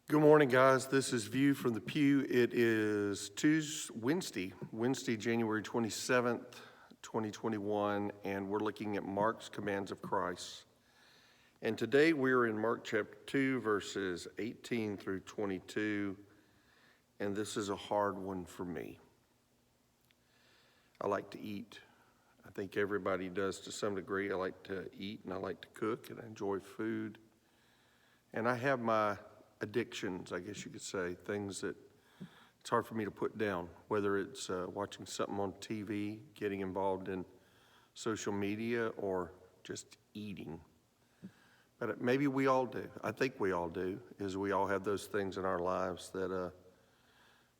Good morning, guys. This is View from the Pew. It is Wednesday, January 27th, 2021, and we're looking at Mark's commands of Christ. And today we're in Mark chapter 2, verses 18 through 22, and this is a hard one for me. I like to eat. I think everybody does to some degree. I like to eat and I like to cook and I enjoy food. And I have my addictions, I guess you could say, things that it's hard for me to put down, whether it's watching something on TV, getting involved in social media, or just eating. But maybe we all do. I think we all do, is we all have those things in our lives that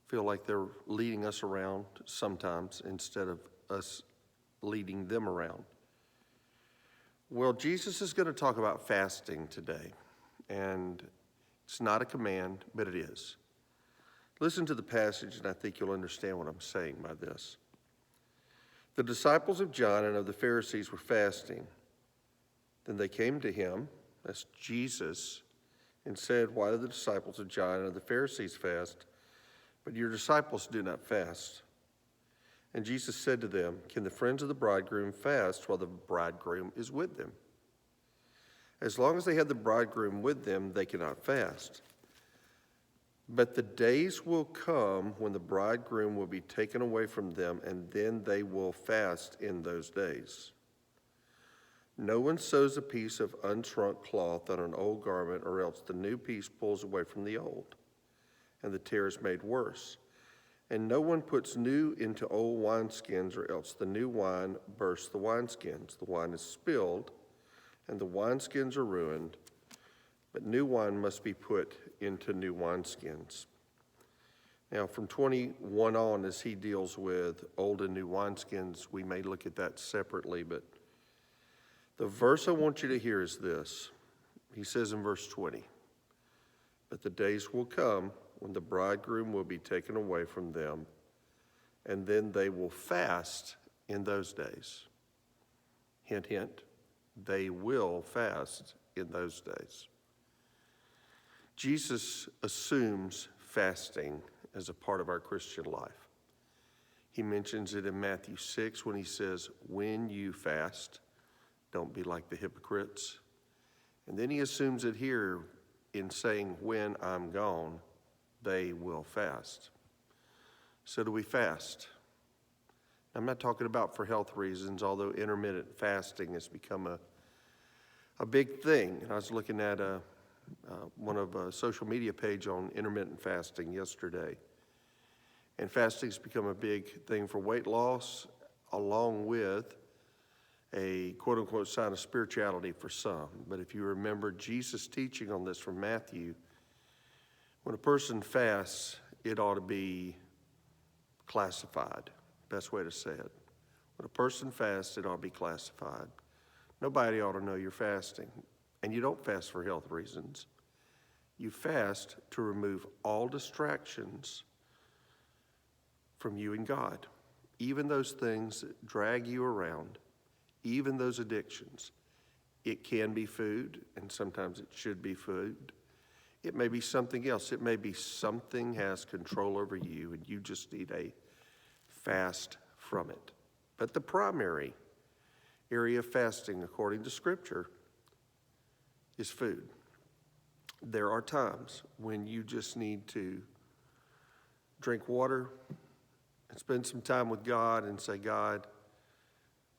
feel like they're leading us around sometimes instead of us leading them around. Well, Jesus is going to talk about fasting today, and it's not a command, but it is. Listen to the passage, and I think you'll understand what I'm saying by this. The disciples of John and of the Pharisees were fasting. Then they came to him, that's Jesus, and said, "Why do the disciples of John and of the Pharisees fast, but your disciples do not fast?" And Jesus said to them, "Can the friends of the bridegroom fast while the bridegroom is with them? As long as they have the bridegroom with them, they cannot fast. But the days will come when the bridegroom will be taken away from them, and then they will fast in those days. No one sews a piece of unshrunk cloth on an old garment, or else the new piece pulls away from the old, and the tear is made worse. And no one puts new into old wineskins, or else the new wine bursts the wineskins. The wine is spilled, and the wineskins are ruined, but new wine must be put into new wineskins." Now, from 21 on, as he deals with old and new wineskins, we may look at that separately, but the verse I want you to hear is this. He says in verse 20, "But the days will come when the bridegroom will be taken away from them, and then they will fast in those days." Hint, hint. They will fast in those days. Jesus assumes fasting as a part of our Christian life. He mentions it in Matthew 6 when he says, "When you fast, don't be like the hypocrites." And then he assumes it here in saying, "When I'm gone, they will fast." So do we fast? I'm not talking about for health reasons, although intermittent fasting has become a big thing. And I was looking at one of a social media page on intermittent fasting yesterday. And fasting has become a big thing for weight loss, along with a quote-unquote sign of spirituality for some. But if you remember Jesus' teaching on this from Matthew, when a person fasts, it ought to be classified. Best way to say it. When a person fasts, it ought to be classified. Nobody ought to know you're fasting. And you don't fast for health reasons. You fast to remove all distractions from you and God. Even those things that drag you around, even those addictions. It can be food, and sometimes it should be food. It may be something else. It may be something has control over you, and you just need a fast from it. But the primary area of fasting, according to Scripture, is food. There are times when you just need to drink water and spend some time with God and say, "God,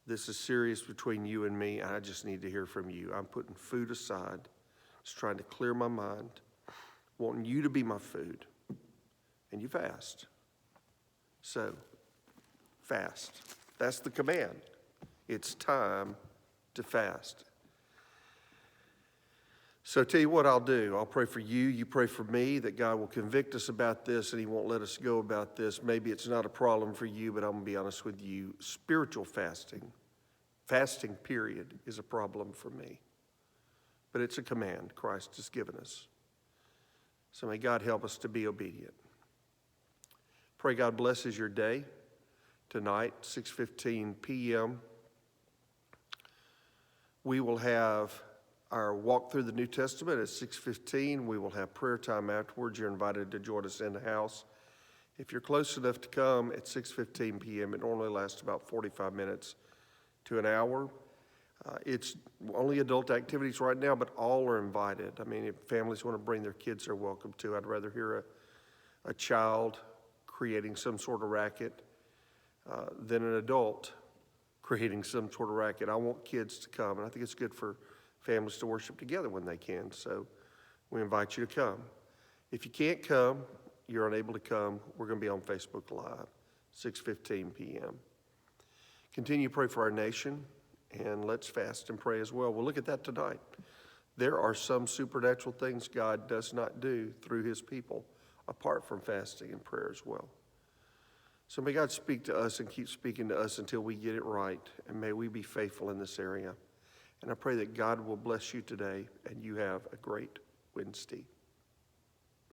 this is serious between you and me. I just need to hear from you. I'm putting food aside, just trying to clear my mind, wanting you to be my food." And you fast. So, fast. That's the command. It's time to fast. So I tell you what I'll do. I'll pray for you. You pray for me that God will convict us about this and he won't let us go about this. Maybe it's not a problem for you, but I'm going to be honest with you. Spiritual fasting period, is a problem for me. But it's a command Christ has given us. So may God help us to be obedient. Pray God blesses your day. Tonight, 6:15 p.m., we will have our walk through the New Testament at 6:15. We will have prayer time afterwards. You're invited to join us in the house. If you're close enough to come at 6:15 p.m., it normally lasts about 45 minutes to an hour. It's only adult activities right now, but all are invited. I mean, if families want to bring their kids, they're welcome to. I'd rather hear a child creating some sort of racket than an adult creating some sort of racket. I want kids to come, and I think it's good for families to worship together when they can. So we invite you to come. If you can't come, you're unable to come, we're going to be on Facebook Live, 6:15 p.m. Continue to pray for our nation, and let's fast and pray as well. We'll look at that tonight. There are some supernatural things God does not do through his people apart from fasting and prayer as well. So may God speak to us and keep speaking to us until we get it right, and may we be faithful in this area. And I pray that God will bless you today, and you have a great Wednesday.